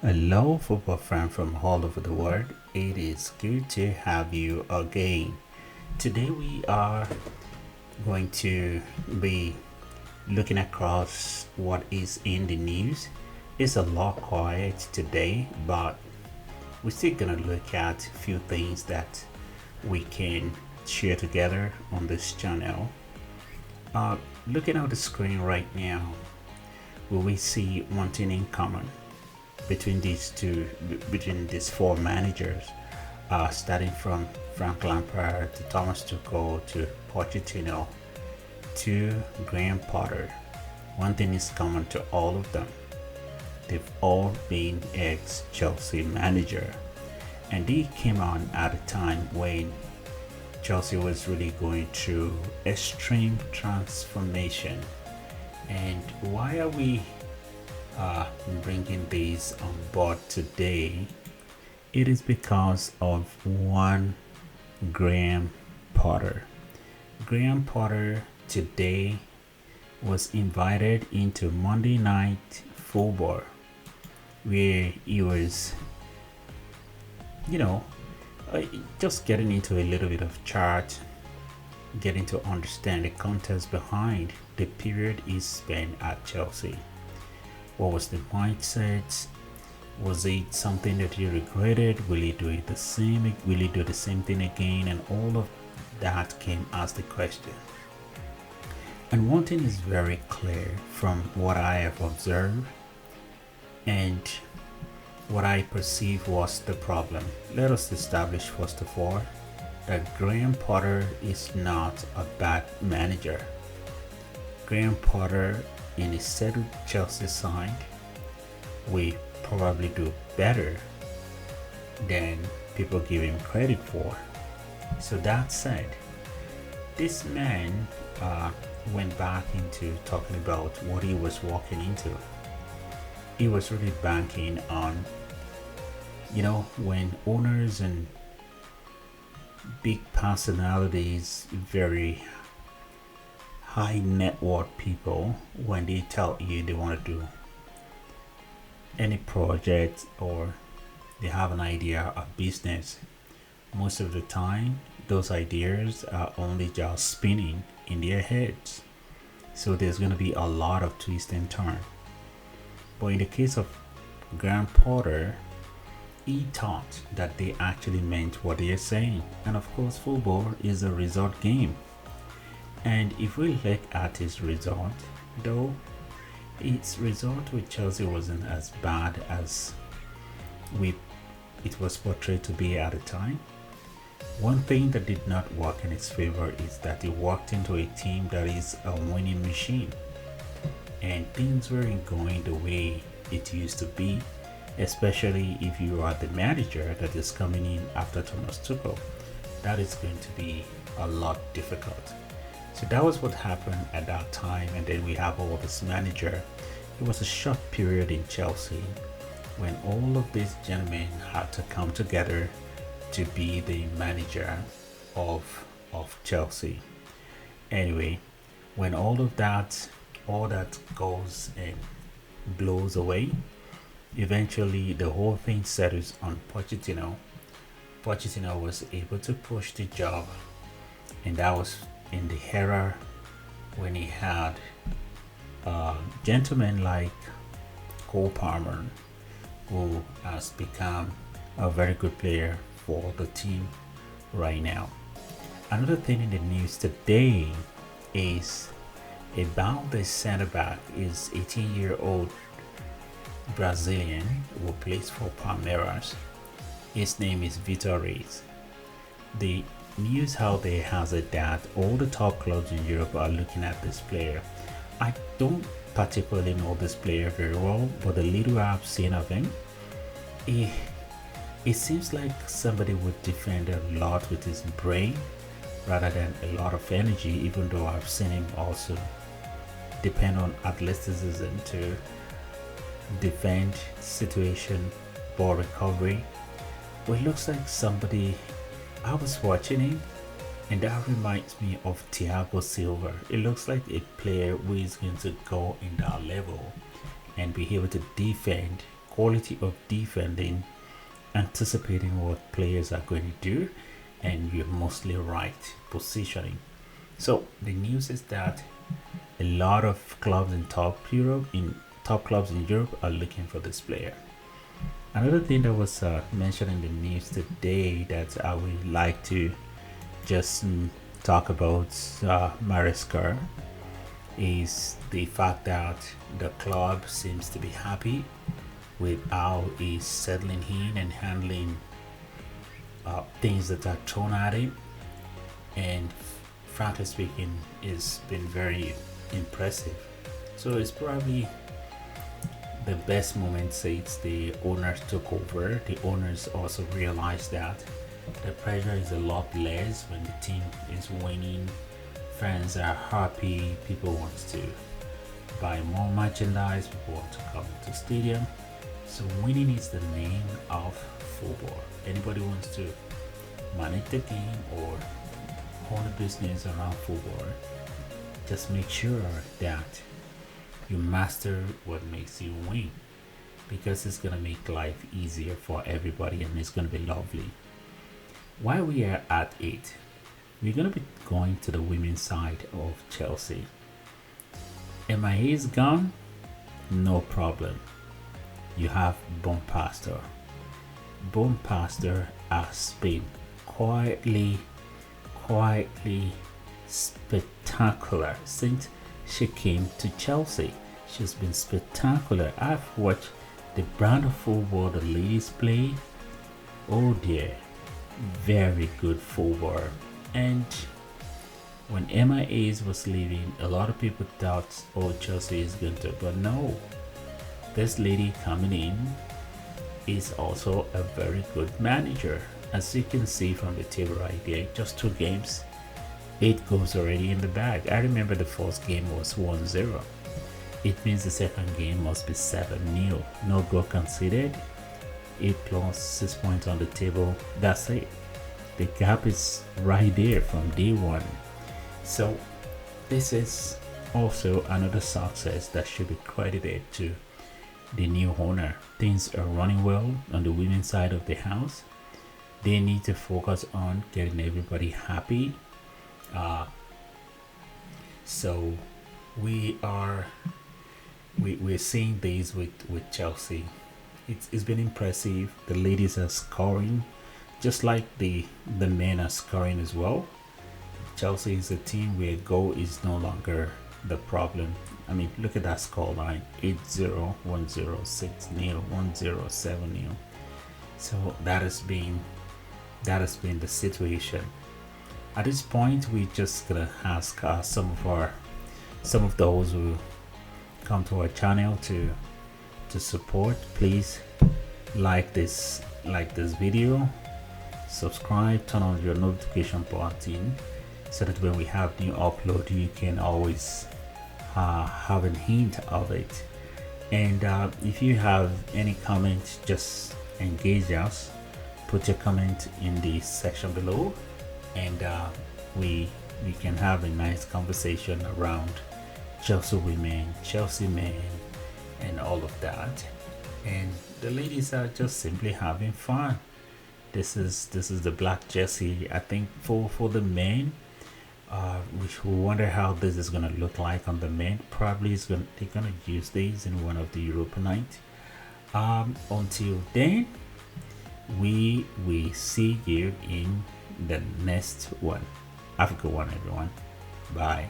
Hello, football fan from all over the world. It is good to have you again. Today we are going to be looking across what is in the news. It's a lot quiet today, but we're still gonna look at a few things that we can share together on this channel. Uh, Looking at the screen right now, will we see one thing in common between between these four managers, starting from Frank Lampard to Thomas Tuchel to Pochettino to Graham Potter. One thing is common to all of them. They've all been ex-Chelsea manager, and they came on at a time when Chelsea was really going through extreme transformation. And why are we bringing this on board today? It is because of one Graham Potter. Graham Potter today was invited into Monday Night Football, where he was, you know, uh, just getting into a little bit of chart, getting to understand the context behind the period he spent at Chelsea. What was the mindset? Was it something that he regretted? Will he do it the same? Will he do the same thing again? And all of that came as the question. And one thing is very clear from what I have observed and what I perceive was the problem. Let us establish first of all that Graham Potter is not a bad manager. Graham Potter in a settled Chelsea side will probably do better than people give him credit for. So that said, this man went back into talking about what he was walking into. He was really banking on, when owners and big personalities, very high net worth people, when they tell you they want to do any project or they have an idea of business, most of the time those ideas are only just spinning in their heads. So there's going to be a lot of twist and turn. But in the case of Graham Potter, he thought that they actually meant what they are saying. And of course, football is a result game. And if we look at his result, though, its result with Chelsea wasn't as bad as we it was portrayed to be at the time. One thing that did not work in his favor is that he walked into a team that is a winning machine, and things weren't going the way it used to be, especially if you are the manager that is coming in after Thomas Tuchel. That is going to be a lot difficult. So that was what happened at that time, and then we have all this manager. It was a short period in Chelsea when all of these gentlemen had to come together to be the manager of Chelsea. Anyway, when all that goes and blows away, eventually the whole thing settles on Pochettino. Pochettino was able to push the job, and that was in the era when he had gentlemen like Cole Palmer, who has become a very good player for the team right now. Another thing in the news today is about the center back is 18-year-old Brazilian who plays for Palmeiras. His name is Vitor Reis. The news out there has it that all the top clubs in Europe are looking at this player. I don't particularly know this player very well, but the little I've seen of him, it seems like somebody would defend a lot with his brain rather than a lot of energy, even though I've seen him also depend on athleticism to defend situation, ball recovery. Well, it looks like somebody, I was watching him, and that reminds me of Thiago Silva. It looks like a player who is going to go in that level and be able to defend quality of defending, anticipating what players are going to do, and you're mostly right positioning. So the news is that a lot of clubs in top clubs in Europe are looking for this player. Another thing that was mentioned in the news today that I would like to just talk about Maresca is the fact that the club seems to be happy with how he's settling in and handling things that are thrown at him, and frankly speaking, it's been very impressive. So it's probably the best moment since the owners took over. The owners also realized that the pressure is a lot less when the team is winning. Fans are happy. People want to buy more merchandise. People want to come to stadium. So winning is the name of football. Anybody wants to manage the game or own a business around football, just make sure that you master what makes you win, because it's gonna make life easier for everybody and it's gonna be lovely. While we are at it, we're gonna be going to the women's side of Chelsea. MIA is gone, no problem. You have BomPastor. BomPastor has been quietly spectacular since she came to Chelsea. She's been spectacular. I've watched the brand of football the ladies play. Oh dear, very good football. And when MIAs was leaving, a lot of people thought, oh, Chelsea is going to, but no. This lady coming in is also a very good manager. As you can see from the table right there, just 2 games, 8 goals already in the bag. I remember the first game was 1-0. It means the second game must be 7-0. No goal conceded, 8 plus 6 points on the table. That's it. The gap is right there from day one. So this is also another success that should be credited to the new owner. Things are running well on the women's side of the house. They need to focus on getting everybody happy. So we're seeing this with Chelsea. It's been impressive. The ladies are scoring just like the men are scoring as well. Chelsea is a team where goal is no longer the problem. I mean, look at that score line: 8-0, 1-0, 6-0, 1-0, 7-0. So that has been the situation. At this point, we're just gonna ask some of those who come to our channel to support. Please like this video, subscribe, turn on your notification button, so that when we have new upload, you can always have a hint of it. And if you have any comments, just engage us. Put your comment in the section below, and we can have a nice conversation around Chelsea women, Chelsea men, and all of that. And the ladies are just simply having fun. This is the black jersey. I think for the men, we wonder how this is gonna look like on the men. Probably they're gonna use these in one of the Europa night. Until then, we will see you in the next one. Have a good one, everyone. Bye.